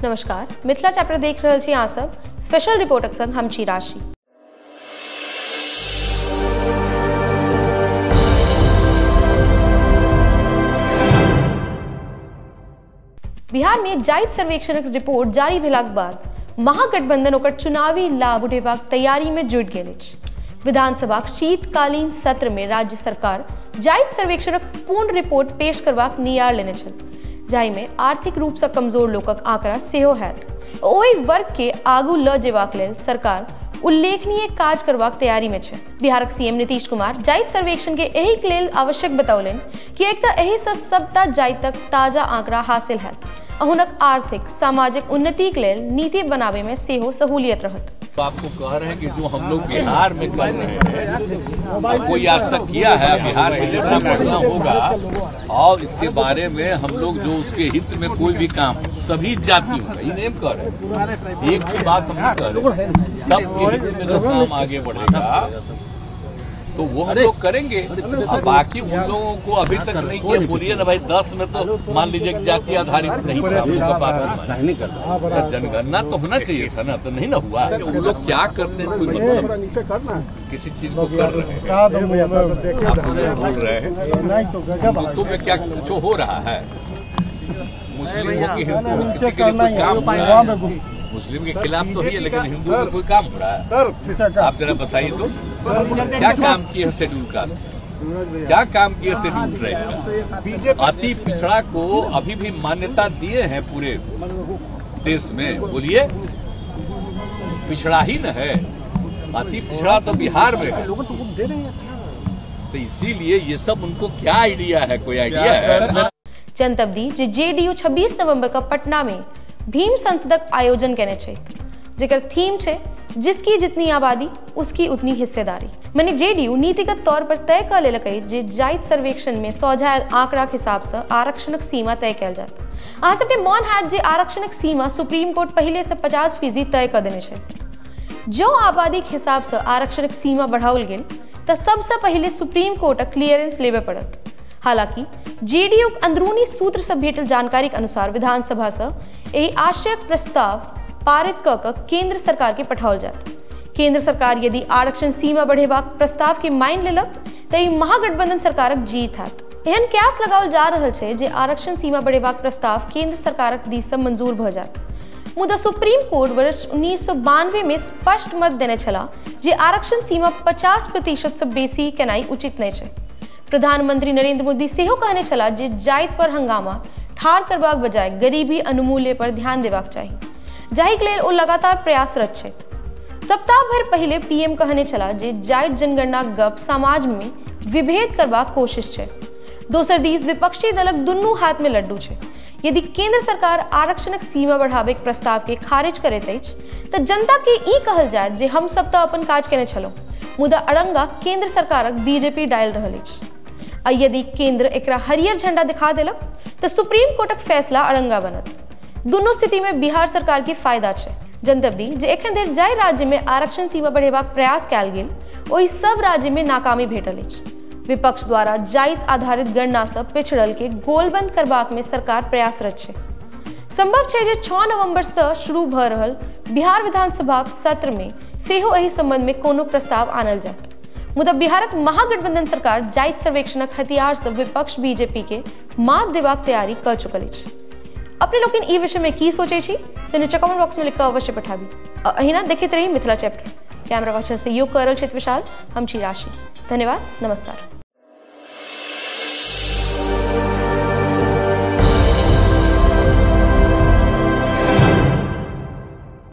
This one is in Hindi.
नमस्कार, मिथिला चैप्टर देख रहल छी अहाँ सब। स्पेशल रिपोर्टक संग हम छी राशि। बिहार में जायज सर्वेक्षणक रिपोर्ट जारी भेलाक बाद महागठबंधन ओकर चुनावी लाभ उठेबाक तैयारी में जुट गेल अछि। विधानसभाक शीतकालीन सत्र में राज्य सरकार जायज सर्वेक्षणक पूर्ण रिपोर्ट पेश करबाक नियार लेने छल, जाहि में आर्थिक रूप से कमजोर लोकक आंकड़ा सेहो हैत। ओहि वर्ग के आगू ल जेबाक लेल सरकार उल्लेखनीय काज करबाक तैयारी में छै। बिहारक सीएम नीतीश कुमार जायज सर्वेक्षण के एहि लेल आवश्यक बतौलनि कि एक तऽ एहि से सबटा जायतक ताजा आंकड़ा हासिल हैत आ हुनक आर्थिक सामाजिक उन्नति के लेल नीति बनावे में सेहो सहूलियत रहत। तो आपको कह रहे हैं कि जो हम लोग बिहार में कर रहे हैं, कोई आज तक किया है बिहार में जितना बढ़ना होगा, और इसके बारे में हम लोग जो उसके हित में कोई भी काम सभी जातियों का ये नेम कर रहे हैं। एक ही बात हम कर रहे हैं, सबके हित में जो काम आगे बढ़ेगा तो वो हम लोग करेंगे। अब बाकी उन लोगों को अभी तक नहीं किया, बोलिए ना भाई 10 में तो मान लीजिए कि जाति आधारित नहीं कर, जनगणना तो होना चाहिए था ना, तो नहीं ना हुआ। उन लोग क्या करते हैं कोई मतलब किसी चीज को कर रहे हैं, आप बोल रहे हैं तो में क्या कुछ हो रहा है। मुस्लिम हो कि हिंदू हो, किसी के लिए कोई काम हो रहा है, मुस्लिम के खिलाफ तो ही है, लेकिन हिंदू में कोई काम हो रहा है। आप जरा बताइए तो क्या काम किए शेड्यूल कास्ट, क्या काम किए शेड्यूल ट्राइब, अति पिछड़ा को अभी भी मान्यता दिए हैं पूरे देश में। बोलिए पिछड़ा ही न है, अति पिछड़ा तो बिहार में है। तो इसीलिए ये सब उनको क्या आइडिया है, कोई आइडिया है? जनतब दी जेडीयू 26 नवंबर का पटना में भीम संसदक आयोजन केने छे, जेकर थीम छे जिसकी जितनी आबादी उसकी उतनी हिस्सेदारी। माने जेडीयू नीतिगत तौर पर तय कर लेलकै जे जायज सर्वेक्षण में सोझायल आंकड़ा के हिसाब से आरक्षणक सीमा तय कयल जात। अहाँ सबके मन हैत जे आरक्षणक सीमा सुप्रीम कोर्ट पहले से 50% तय कर देने छे। जो आबादी के हिसाब से आरक्षणक सीमा बढ़ाओल गेल त सबसे पहले सुप्रीम कोर्टक क्लियरेंस लेबे पड़त। हालांकि जेडीयू अंदरूनी सूत्र से भेटल जानकारी के अनुसार विधानसभा से यही आशयक प्रस्ताव पारित क केंद्र सरकार के पठाओल जात। केंद्र सरकार यदि आरक्षण सीमा बढ़ेबाक प्रस्ताव के मान लेलक तो ई महागठबंधन सरकारक जीत हैत। एहन क्यास लगाओल जा रहल छै जे आरक्षण सीमा बढ़ेबाक प्रस्ताव केंद्र सरकारक दिस से मंजूर भ जात। मुदा सुप्रीम कोर्ट वर्ष 1992 में स्पष्ट मत देने छला जे आरक्षण सीमा 50% से बेसी केनाई उचित नहीं छै। प्रधानमंत्री नरेंद्र मोदी सेहो कहने छला जे जाइत पर हंगामा ठार करबाक बजाय गरीबी अनुमूल्य पर ध्यान देबाक चाही, जाहि के लेल ओ लगातार प्रयासरत छै। सप्ताह भर पहले पीएम कहने छला जे जायज जनगणना गप समाज में विभेद करबाक कोशिश छै। दोसर दिस विपक्षी दलक दुनू हाथ में लड्डू छै। यदि केंद्र सरकार आरक्षणक सीमा बढ़ावे के प्रस्ताव के खारिज करैत अछि तऽ जनता के ई कहल जायत जे हम सब तऽ अपन काज केने छलहुँ, मुदा अड़ंगा केंद्र सरकारक बीजेपी डालि रहल अछि। आ यदि केंद्र एकरा हरियर झंडा दिखा देलक तऽ सुप्रीम कोर्टक फैसला अड़ंगा बनत। दुनू स्थिति में बिहार सरकार के फायदा छै। जनतब दी जे एखन धरि जाहि राज्य में आरक्षण सीमा बढ़ेबाक प्रयास कयल गेल ओहि सब राज्य में नाकामी भेटल अछि। विपक्ष द्वारा जाति आधारित गणना से पिछड़ल के गोलबंद करबाक में सरकार प्रयासरत छै। संभव छै जे 6 नवंबर से शुरू भ रहल बिहार विधानसभा सत्र में सेहो एहि संबंध में कोनो प्रस्ताव आनल जायत। मुदा बिहारक महागठबंधन सरकार जायज सर्वेक्षणक हथियार से विपक्ष बीजेपी के मात देबाक तैयारी कर चुकल अछि। अपने लोग ई विषय में की सोचे छी से नीचे कमेंट बॉक्स में लिख अवश्य पठाबी। अहिना देखते रही मिथिला चैप्टर। कैमरा पर्सन से सहयोग कर रहल छथि विशाल, हम छी राशि। धन्यवाद, नमस्कार।